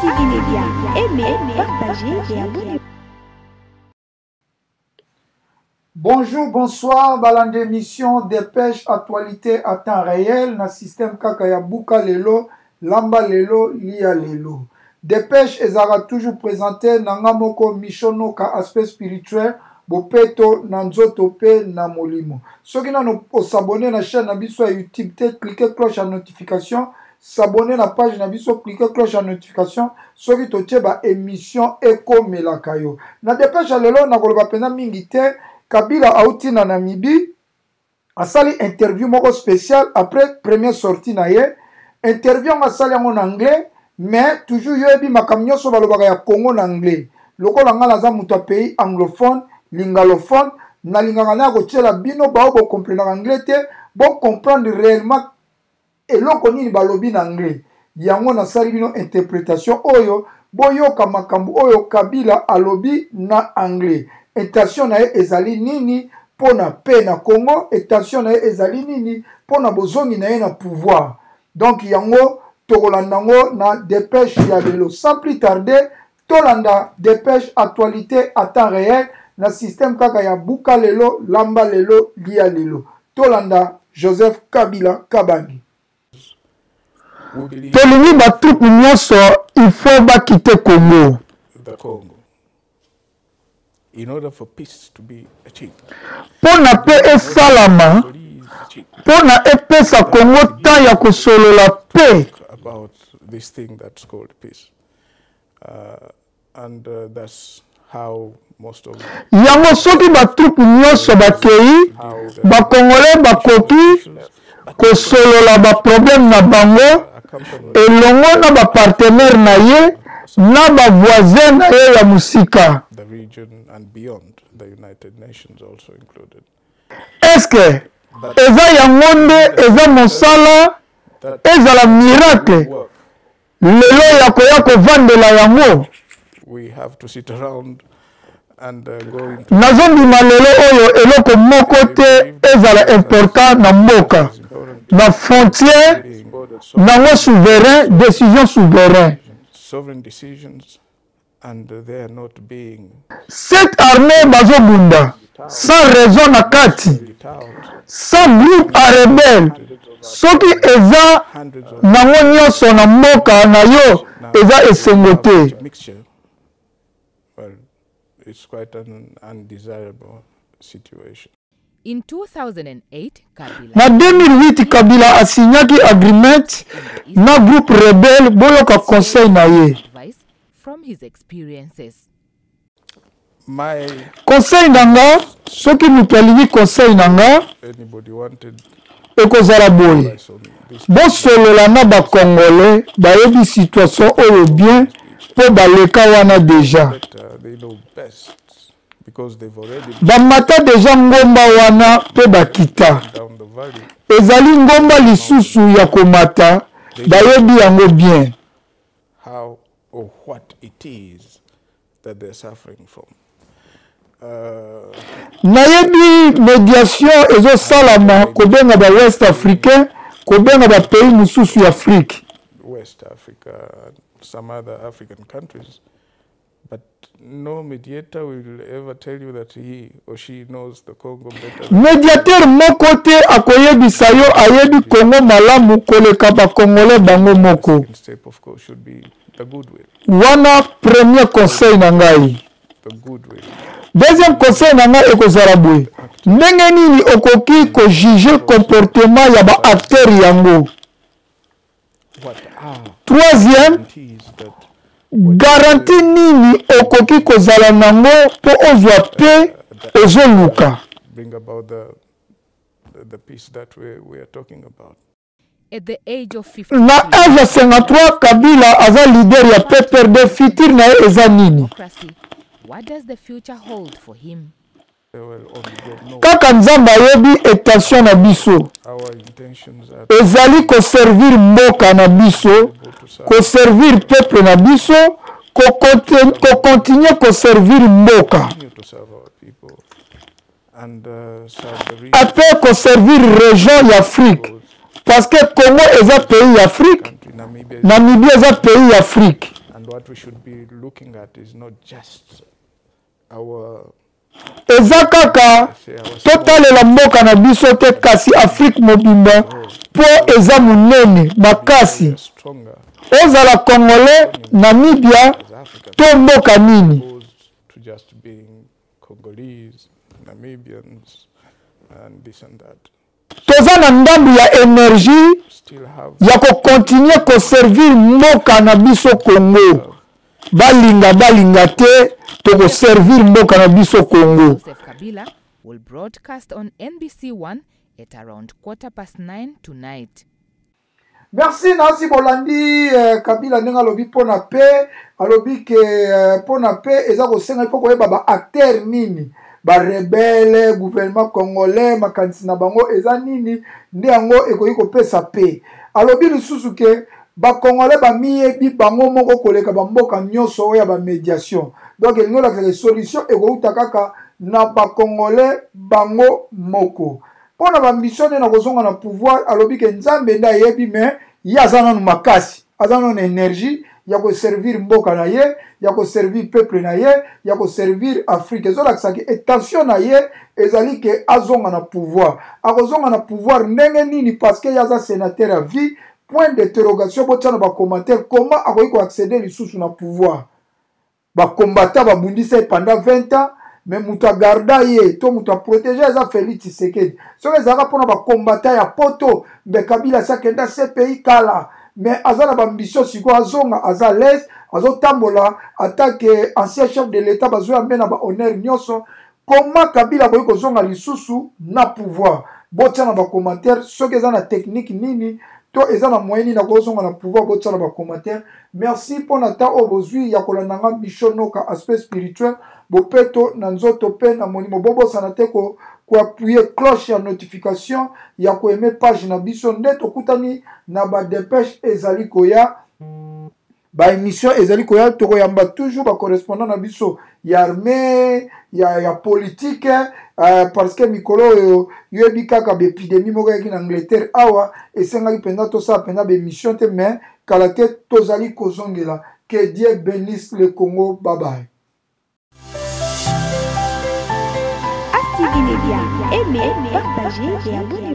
TV Média. Aimez, partagez et abonnez-vous. Bonjour, bonsoir, balande émission Dépêche actualité à temps réel na système Kakaya Buka Lelo, Lamba Lelo, Lia Lelo. Dépêche ezara toujours présenté Nangamoko Mishono ka aspect spirituel, Bopeto Nanzoto pe na Molimo. Ceux qui n'ont pas s'abonner à la chaîne Nabiso YouTube, cliquez cloche à notification, s'abonner à la page Nabiso, cliquez cloche à notification, ceux qui ont ba émission Eko Melakayo. Na Dépêche à Lelo, na Goloba Pena Mingite, Kabila Aouti na Namibie a sali interview moko spécial après première sortie na ye. Interview a sali en anglais, mais toujours yebi makamnyo so balobaka ya Congo en anglais. Loko la ngala za muta pays anglophone, lingalophone, na linganga na ko tshela bino ba bo comprendre anglais te, bon comprendre réellement et loko nini balobi en anglais. Yango na sali bino interprétation oyo boyoka makambu oyo Kabila alobi na anglais. Intention na ezali nini pona paix na Congo, intention na ezali nini pona bozongi na na pouvoir. Donc yango tokolandango na dépêche ya lelo. Sans plus tarder, tolanda dépêche actualité à temps réel na système kaka ya Buka Lelo, Lamba Lelo, Lia Lelo. Tolanda Joseph Kabila Kabangi. Tolini ba troupe nyonso il faut ba quitter Congo. The Congo. In order for peace to be achieved. Pona pe esalama, pona epesa Congo ta ya kosolola pe. About this thing that's called peace. And that's how most of Yango soki ba troupe nyonso bakei, ba Congolais bakoki kosolola ba problème na bango, elongo na ba partenaire na ye, na ba voisin na ye ya musika. the region and beyond, the United Nations also included. Est-ce que eza yango nde eza mosala ezala miracle lelo ya koya kovandela yango? We have to sit around and go into nazondima lelo oyo eloko moko te ezala important na mboka na frontière nango souverain, décision souverain. sovereign decisions, and they are not being Cette armée bazobunda sans raison na kati, sans groupe à rebelle, soki eza nango nyonso na mboka na yo eza esengo te. mixture. Well, it's quite an undesirable situation. In 2008, Kabila Na 2008 Kabila asignaki agreement na groupe rebelle boyoka conseil na ye. advice from his experiences. My Conseil nanga soki mutu alingi conseil nanga anybody wanted ekozala boye. advice on this, Bosolola na bakongole bayebi situation oyo bien po baleka wana deja. they know best because they've already Bamata deja ngomba wana pe bakita. down the valley. Ezali ngomba lisusu ya komata bayebi yango bien. How or what it is that they're suffering from. Nayebi mediation ezosalama kobenga ba West Africain, kobenga ba pays mususu ya Afrique. West Africa and some other African countries, but no mediator will ever tell you that he or she knows the Congo better. Médiateur moko te akoyebisa yo ayebi Congo malamu koleka ba Congolais bango moko. Second step, of course, should be the goodwill. Wana premier conseil na ngai. The goodwill. Deuxième conseil na ngai ekozala boye. Ndenge nini okoki ko juger comportement ya ba acteur yango. What are Troisième, guarantees that garantie nini okoki kozala nango po ozwa pe ozoluka. bring about the peace that we are talking about? At the age of 53, Na age ya 53 Kabila aza leader ya PPRD, futur na ye eza nini? democracy, what does the future hold for him? Well, only God knows. Kaka nzambe ayebi intention na biso. Our intentions are Ezali koservir mboka na biso, koservir peuple na biso, kokontinue koservir mboka. continue to serve our people and serve the region. Ape koservir région ya Afrique. Parce que Congo eza pays ya Afrique, Namibia Namibie eza pays ya Afrique. and what we should be looking at is not just our eza kaka totalela mboka na biso te kasi Afrique mobimba po eza munene makasi stronger ozala Congolais Namibia to mboka nini opposed to just being Congolese, Namibians, and this and that. toza na ndambu ya energie Still have ya kokontinue koservir mboka na biso Congo balinga te tokoservir mboka na biso Congo. Joseph Kabila will broadcast on NBC1 at around 9:15 tonight. Merci Nancy Bolandi Kabila ndenge alobi pona pe alobi ke pona pe eza kosenga ipo koyeba ba acteur nini ba rebelle gouvernement congolais makanisi na bango eza nini nde yango ekoki kopesa pe alobi lisusu ke ba congolais ba miyebi bango moko koleka ba mboka nyonso oya ba médiation donc elingo la solution ekouta kaka na ba congolais bango moko pona ba ambition na kozonga na pouvoir alobi ke nzambe nda yebi mais ya azana makasi azana énergie ya ko servir mboka na ye ya ko servir peuple na ye ya ko servir Afrique ezola kisaki attention na ye ezali ke azonga na pouvoir akozonga na pouvoir ndenge nini parce que yaza sénateur à vie point d'interrogation botana ba commentaire comment akoki ko accéder lisusu na pouvoir ba combattant ba bundisa pendant 20 ans mais muta garda ye to muta protéger za Félix Tshisekedi so ezaka pona ba combattant ya poto mbe Kabila sakenda CPI kala mais azala ba ambition siko azonga aza l'aise azotambola attaque ancien chef de l'état bazwa mbena ba honneur nyonso comment Kabila boyi kozonga lisusu na pouvoir botana ba commentaire soki eza na technique nini to eza na moyeni na kozonga na pouvoir botana ba commentaire merci pour na temps obozwi ya kolandanga bishonoka aspect spirituel bopeto na nzoto pe na monimo bobo sanate ko appuyer cloche ya notification ya ko aimer page na biso nde tokutani na ba dépêche ezali koya ba émission ezali koya tokoyamba toujours ba correspondant na biso ya armée ya politique parce que mikolo yoyebi kaka ba épidémie moko yaki na Angleterre awa esengaki penza tosala penza ba émission te mais kala te tozali kozongela. Que Dieu bénisse le Congo. Bye bye. Active Media, aimez, partagez et abonnez-vous.